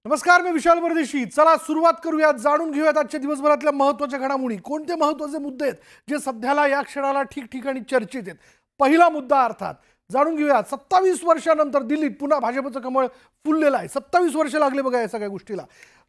नमस्कार, मी विशाल परदेशी। चला सुरुवात करूयात, जाणून घेऊयात आजच्या दिवसभरातल्या महत्त्वाच्या घडामोडी। कोणते महत्त्वाचे मुद्दे आहेत जे सध्याला या क्षणाला ठिकठिकाणी चर्चेत आहेत। पहिला मुद्दा अर्थात जाणून घेऊयात, 27 वर्षांनंतर दिल्लीत पुन्हा भाजपचं कमळ फुललेलं आहे। 27 वर्ष लागले बघा या सगळ्या गोष्टीला।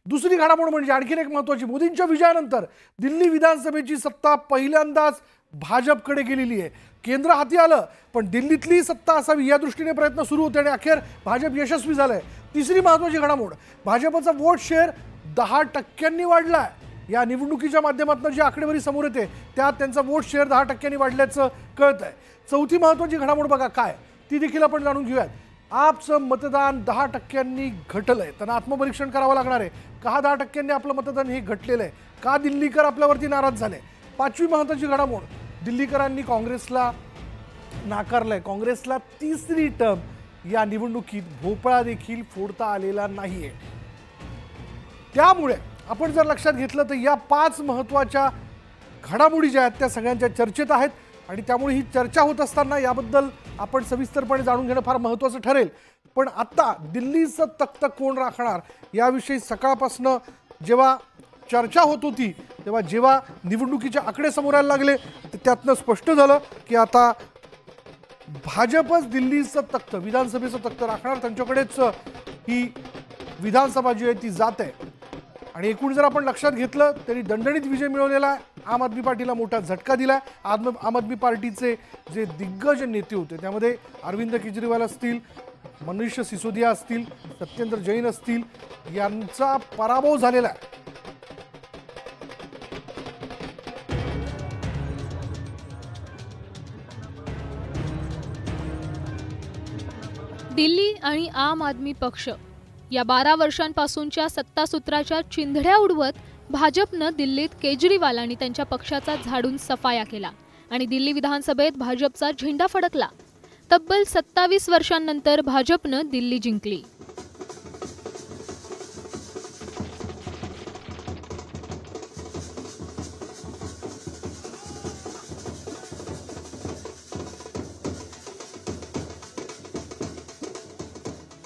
दुसरी घडामोड म्हणजे आणखीन एक महत्त्वाची, मोदींच्या विजयानंतर दिल्ली विधानसभेची सत्ता पहिल्यांदाच भाजपकडे गेलेली आहे। केंद्र हाती आलं, पण दिल्लीतली सत्ता असावी या दृष्टीने प्रयत्न सुरू होते आणि अखेर भाजप यशस्वी झालंय। तिसरी महत्त्वाची घडामोड, भाजपचा वोट शेअर 10% वाढलाय। या निवडणुकीच्या माध्यमातून जी आकडेवारी समोर येते त्यात त्यांचा वोट शेअर 10% वाढल्याचं कळतंय। चौथी महत्त्वाची घडामोड बघा काय, ती देखील आपण जाणून घेऊयात। आपचं मतदान 10% घटलंय, त्यांना आत्मपरीक्षण करावं लागणार आहे। का 10% आपलं मतदान हे घटलेलं आहे, का दिल्लीकर आपल्यावरती नाराज झाले। पाचवी महत्त्वाची घडामोड, दिल्लीकरांनी काँग्रेसला नाकारलंय। काँग्रेसला तिसरी टर्म या निवडणुकीत भोपळा देखील फोडता आलेला नाहीये। त्यामुळे आपण जर लक्षात घेतलं तर या 5 महत्त्वाच्या घडामोडी ज्या आहेत त्या सगळ्यांच्या चर्चेत आहेत आणि त्यामुळे ही चर्चा होत असताना याबद्दल आपण सविस्तरपणे जाणून घेणं फार महत्त्वाचं ठरेल। पण आता दिल्लीचं तख्त कोण राखणार याविषयी सकाळपासून जेव्हा चर्चा होत होती तेव्हा जेव्हा निवडणुकीचे आकडे समोर यायला लागले त्यातनं स्पष्ट झालं की आता भाजपच दिल्लीचं तख्त, विधानसभेचं तख्त राखणार। त्यांच्याकडेच ही विधानसभा जी आहे ती जात आहे आणि एकूण जर आपण लक्षात घेतलं तरी दणदणीत विजय मिळवलेला आहे। आम आदमी पार्टीला मोठा झटका दिला। आम आदमी पार्टीचे जे दिग्गज नेते होते त्यामध्ये अरविंद केजरीवाल असतील, मनीष सिसोदिया असतील, सत्येंद्र जैन असतील, यांचा पराभव झालेला आहे। दिल्ली आणि आम आदमी पक्ष या 12 वर्षांपासूनच्या सत्तासूत्राच्या चिंधड्या उडवत भाजपनं दिल्लीत केजरीवाल आणि त्यांच्या पक्षाचा झाडून सफाया केला आणि दिल्ली विधानसभेत भाजपचा झेंडा फडकला। तब्बल 27 वर्षांनंतर भाजपनं दिल्ली जिंकली।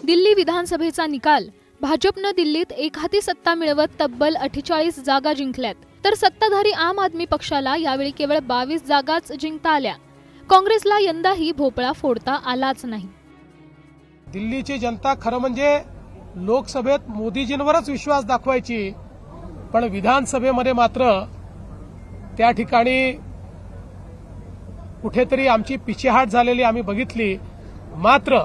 दिल्ली विधानसभेचा निकाल, भाजपनं दिल्लीत एकहाती सत्ता मिळवत तब्बल 48 जागा जिंकल्यात, तर सत्ताधारी आम आदमी पक्षाला यावेळी केवळ 22 जागाच जिंकता आल्या। काँग्रेसला यंदाही भोपळा फोडता आलाच नाही। दिल्लीची जनता खरं म्हणजे लोकसभेत मोदीजींवरच विश्वास दाखवायची, पण विधानसभेमध्ये मात्र त्या ठिकाणी कुठेतरी आमची पिछेहाट झालेली आम्ही बघितली। मात्र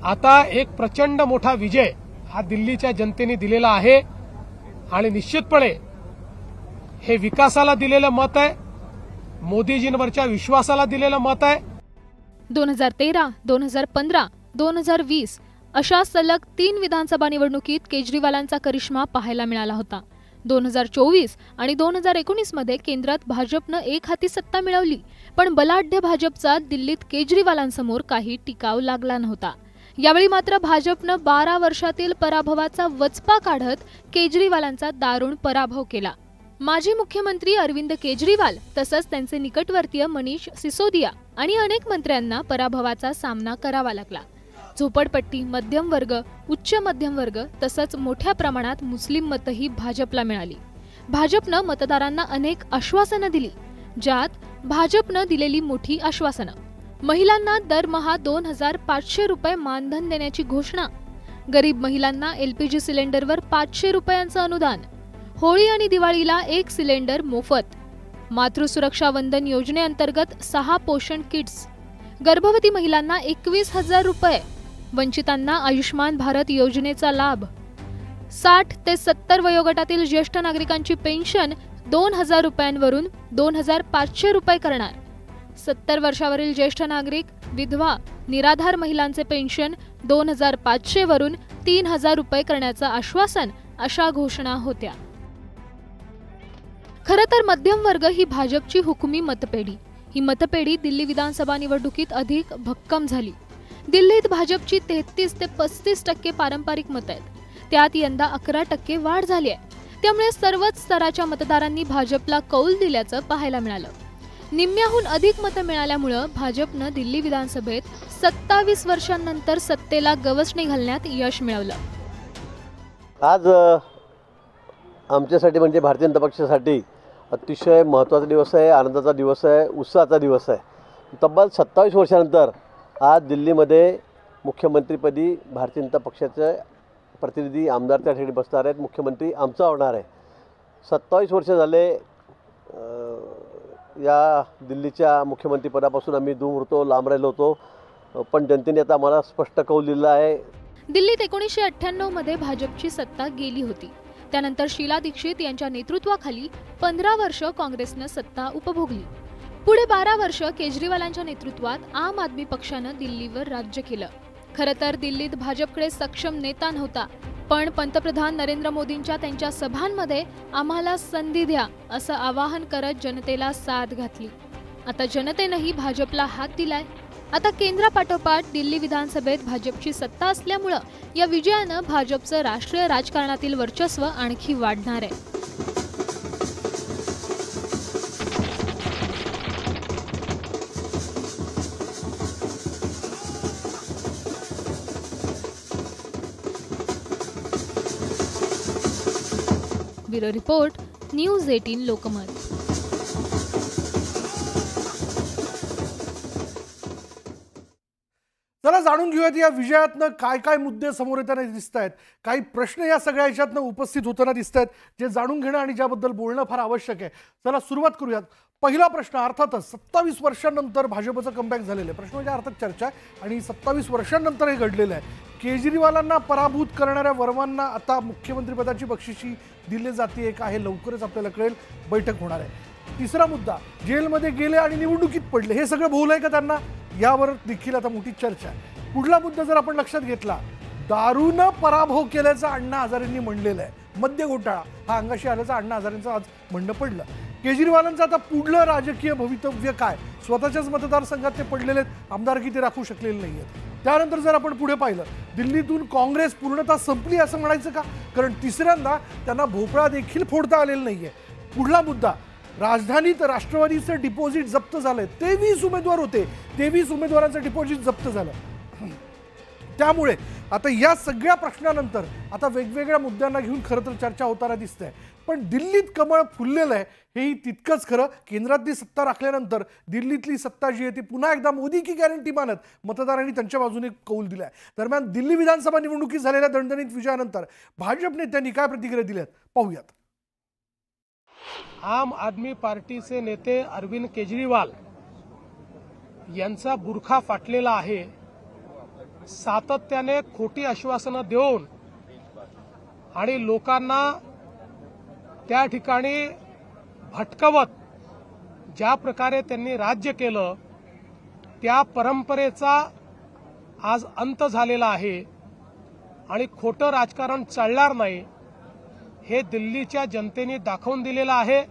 आता एक प्रचंड मोठा विजय हा दिल्लीच्या जनतेने दिलेला आहे आणि निश्चितपणे हे विकासाला दिलेलं मत आहे, मोदीजींवरच्या विश्वासाला दिलेलं मत आहे। 2013, 2015, 2020 अशा सलग 3 विधानसभा निवडणुकीत केजरीवालांचा करिश्मा पाहायला मिळाला होता। 2024 आणि 2019 मध्ये केंद्रात भाजपनं एकहाती सत्ता मिळवली, पण बलाढ्य भाजपचा दिल्लीत केजरीवालांसमोर काही टिकाव लागला नव्हता। यावेळी मात्र भाजपनं 12 वर्षातील पराभवाचा वचपा काढत केजरीवालांचा दारुण पराभव केला। माजी मुख्यमंत्री अरविंद केजरीवाल तसंच त्यांचे निकटवर्तीय मनीष सिसोदिया आणि अनेक मंत्र्यांना पराभवाचा सामना करावा लागला। झोपडपट्टी, मध्यम वर्ग, उच्च मध्यम वर्ग तसंच मोठ्या प्रमाणात मुस्लिम मतही भाजपला मिळाली। भाजपनं मतदारांना अनेक आश्वासनं दिली, ज्यात भाजपनं दिलेली मोठी आश्वासनं: महिलांना दरमहा 2500 रुपये मानधन देण्याची घोषणा, गरीब महिलांना LPG सिलेंडरवर 500 रुपयांचं अनुदान, होळी आणि दिवाळीला 1 सिलेंडर मोफत, मातृसुरक्षा वंदन योजनेअंतर्गत 6 पोषण किट्स, गर्भवती महिलांना 21,000 रुपये, वंचितांना आयुष्मान भारत योजनेचा लाभ, 60 ते 70 वयोगटातील ज्येष्ठ नागरिकांची पेन्शन 2,000 रुपयांवरून 2,500 रुपये करणार, 70 वर्षावरील ज्येष्ठ नागरिक, विधवा, निराधार महिलांचे पेन्शन 2,500 वरून 3,000 रुपये करण्याचं आश्वासन अशा घोषणा होत्या। खरं तर मध्यम वर्ग ही भाजपची हुकुमी मतपेढी। ही मतपेढी दिल्ली विधानसभा निवडणुकीत अधिक भक्कम झाली। दिल्लीत भाजपची 33 ते 35% पारंपरिक मतं आहेत, त्यात यंदा 11% वाढ झाली आहे। त्यामुळे सर्वच स्तराच्या मतदारांनी भाजपला कौल दिल्याचं पाहायला मिळालं। निम्म्याहून अधिक मतं मिळाल्यामुळे भाजपनं दिल्ली विधानसभेत 27 वर्षांनंतर सत्तेला गवसणी घालण्यात यश मिळवलं। आज आमच्यासाठी म्हणजे भारतीय जनता पक्षासाठी अतिशय महत्त्वाचा दिवस आहे, आनंदाचा दिवस आहे, उत्साहाचा दिवस आहे। तब्बल 27 वर्षानंतर आज दिल्लीमध्ये मुख्यमंत्रीपदी भारतीय जनता पक्षाचे प्रतिनिधी आमदार त्या ठिकाणी बसणार आहेत। मुख्यमंत्री आमचा होणार आहे। 27 वर्ष झाले या दिल्लीच्या मुख्यमंत्रीपदापासून आम्ही दूर होतो, लांब राहिलो होतो, पण जनतेने आता आम्हाला स्पष्ट कौल दिला आहे। दिल्लीत 1998 मध्ये भाजपची सत्ता गेली होती। त्यानंतर शीला दीक्षित यांच्या नेतृत्वाखाली 15 वर्ष काँग्रेसनं सत्ता उपभोगली। पुढे 12 वर्ष केजरीवालांच्या नेतृत्वात आम आदमी पक्षानं दिल्लीवर राज्य केलं। खरं तर दिल्लीत भाजपकडे सक्षम नेता नव्हता, पण पंतप्रधान नरेंद्र मोदींच्या त्यांच्या सभांमध्ये आम्हाला संधी द्या असं आवाहन करत जनतेला साथ घातली। आता जनतेनंही भाजपला हात दिलाय। आता केंद्रापाठोपाठ दिल्ली विधानसभेत भाजपची सत्ता असल्यामुळे या विजयानं भाजपचं राष्ट्रीय राजकारणातील वर्चस्व आणखी वाढणार आहे। Bureau report, news 18 Lokmat. चला जाणून घेऊयात या विजयातनं काय काय मुद्दे समोर येताना दिसत आहेत, काही प्रश्न या सगळ्या ह्याच्यातनं उपस्थित होताना दिसत आहेत, जे जाणून घेणं आणि ज्याबद्दल बोलणं फार आवश्यक आहे। चला सुरुवात करूयात। पहिला प्रश्न, अर्थातच 27 वर्षांनंतर भाजपचं कमबॅक झालेलं आहे। प्रश्न म्हणजे अर्थात चर्चा आहे आणि 27 वर्षांनंतर हे घडलेलं आहे। केजरीवालांना पराभूत करणाऱ्या वर्मांना आता मुख्यमंत्रीपदाची बक्षिशी दिली जाते का हे लवकरच आपल्याला कळेल, बैठक होणार आहे। तिसरा मुद्दा, जेलमध्ये गेले आणि निवडणुकीत पडले, हे सगळं भोवलंय का त्यांना, यावर देखील आता मोठी चर्चा आहे। पुढला मुद्दा जर आपण लक्षात घेतला, दारूनं पराभव केल्याचं अण्णा हजारेंनी म्हणलेलं आहे। मद्य घोटाळा हा अंगाशी आल्याचं अण्णा हजारेंचं आज म्हणणं पडलं। केजरीवालांचं आता पुढलं राजकीय भवितव्य काय, स्वतःच्याच मतदारसंघात ते पडलेले आमदारकी ते राखू शकलेले नाही आहेत। त्यानंतर जर आपण पुढे पाहिलं, दिल्लीतून काँग्रेस पूर्णतः संपली असं म्हणायचं का, कारण तिसऱ्यांदा त्यांना भोपळा देखील फोडता आलेला नाहीये। पुढला मुद्दा, राजधानीत राष्ट्रवादीचे डिपॉझिट जप्त झाले, 23 उमेदवार होते, 23 उमेदवारांचं डिपॉझिट जप्त झालं। त्यामुळे आता या सगळ्या प्रश्नानंतर आता वेगवेगळ्या मुद्द्यांना घेऊन खरं तर चर्चा होताना दिसते। पण दिल्लीत कमळ फुललेलं आहे हेही तितकंच खरं। केंद्रातली सत्ता राखल्यानंतर दिल्लीतली सत्ता जी आहे ती पुन्हा एकदा मोदी की गॅरंटी मानत मतदारांनी त्यांच्या बाजूने कौल दिलाय। दरम्यान दिल्ली विधानसभा निवडणुकीत झालेल्या दणदणीत विजयानंतर भाजप नेत्यांनी काय प्रतिक्रिया दिल्यात पाहूयात। आम आदमी पार्टीचे नेते अरविंद केजरीवाल यांचा बुरखा फाटलेला आहे। सातत्याने खोटी आश्वासनं देऊन आणि लोकांना त्या ठिकाणी भटकवत ज्या प्रकारे त्यांनी राज्य केलं, त्या परंपरेचा आज अंत झालेला आहे आणि खोटं राजकारण चालणार नाही हे दिल्लीच्या जनतेने दाखवून दिलेलं आहे।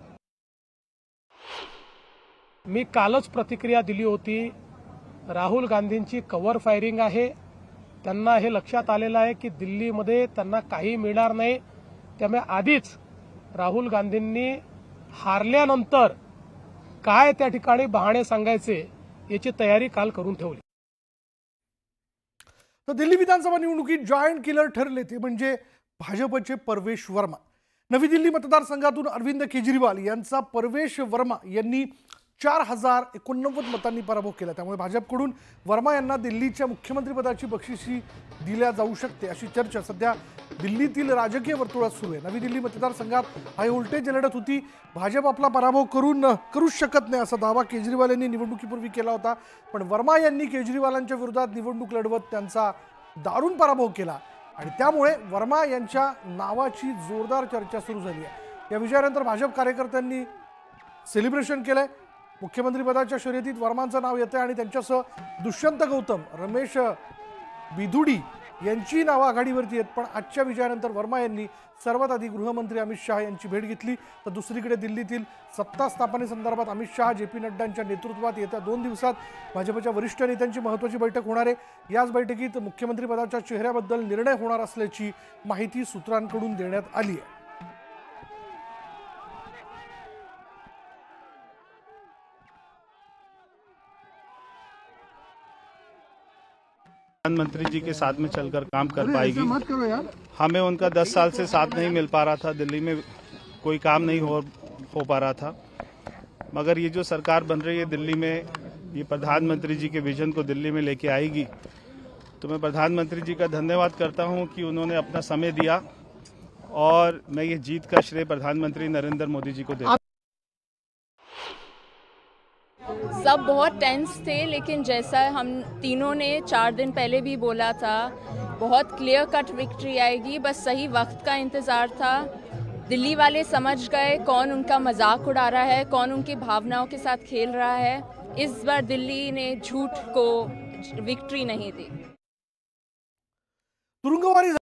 मी कालच प्रतिक्रिया दिली होती, राहुल गांधींची कव्हर फायरिंग आहे। त्यांना हे लक्षात आलेलं आहे की दिल्लीमध्ये त्यांना काही मिळणार नाही, त्यामुळे आधीच राहुल गांधींनी हारल्यानंतर काय त्या ठिकाणी बहाणे सांगायचे याची तयारी काल करून ठेवली। तर दिल्ली विधानसभा निवडणुकीत जॉईंट किलर ठरले ते म्हणजे भाजपचे परवेश वर्मा। नवी दिल्ली मतदारसंघातून अरविंद केजरीवाल यांचा परवेश वर्मा यांनी 4089 मतांनी पराभव केला। त्यामुळे भाजपकडून वर्मा यांना दिल्लीच्या मुख्यमंत्रीपदाची बक्षिसी दिल्या जाऊ शकते अशी चर्चा सध्या दिल्लीतील राजकीय वर्तुळात सुरू आहे। नवी दिल्ली मतदारसंघात हाय व्होल्टेज लढत होती। भाजप आपला पराभव करूच शकत नाही असा दावा केजरीवाल यांनी निवडणुकीपूर्वी केला होता, पण वर्मा यांनी केजरीवालांच्या विरोधात निवडणूक लढवत त्यांचा दारुण पराभव केला आणि त्यामुळे वर्मा यांच्या नावाची जोरदार चर्चा सुरू झाली आहे। या विजयानंतर भाजप कार्यकर्त्यांनी सेलिब्रेशन केलंय। मुख्यमंत्रीपदाच्या शर्यतीत वर्मांचं नाव येतं आणि त्यांच्यासह दुष्यंत गौतम, रमेश बिधुडी यांची नावं आघाडीवरती आहेत। पण आजच्या विजयानंतर वर्मा यांनी सर्वात आधी गृहमंत्री अमित शहा यांची भेट घेतली, तर दुसरीकडे दिल्लीतील सत्ता स्थापनेसंदर्भात अमित शहा जे.पी. नड्डांच्या नेतृत्वात येत्या 2 दिवसात भाजपच्या वरिष्ठ नेत्यांची महत्त्वाची बैठक होणार आहे। याच बैठकीत मुख्यमंत्रीपदाच्या चेहऱ्याबद्दल निर्णय होणार असल्याची माहिती सूत्रांकडून देण्यात आली आहे। प्रधानमंत्री जी के साथ में चलकर काम कर पाएगी। मत करो यार। हमें उनका 10 साल से साथ नहीं मिल पा रहा था, दिल्ली में कोई काम नहीं हो पा रहा था, मगर ये जो सरकार बन रही है दिल्ली में, ये प्रधानमंत्री जी के विजन को दिल्ली में लेके आएगी। तो मैं प्रधानमंत्री जी का धन्यवाद करता हूं कि उन्होंने अपना समय दिया और मैं ये जीत का श्रेय प्रधानमंत्री नरेंद्र मोदी जी को देता हूं। सब बहुत टेंस थे, लेकिन जैसा हम तीनों ने 4 दिन पहले भी बोला था, बहुत क्लियर कट विक्ट्री आएगी। बस सही वक्त का इंतज़ार था। दिल्ली वाले समझ गए कौन उनका मजाक उड़ा रहा है, कौन उनकी भावनाओं के साथ खेल रहा है। इस बार दिल्ली ने झूठ को विक्ट्री नहीं दी। तुरुंगवारी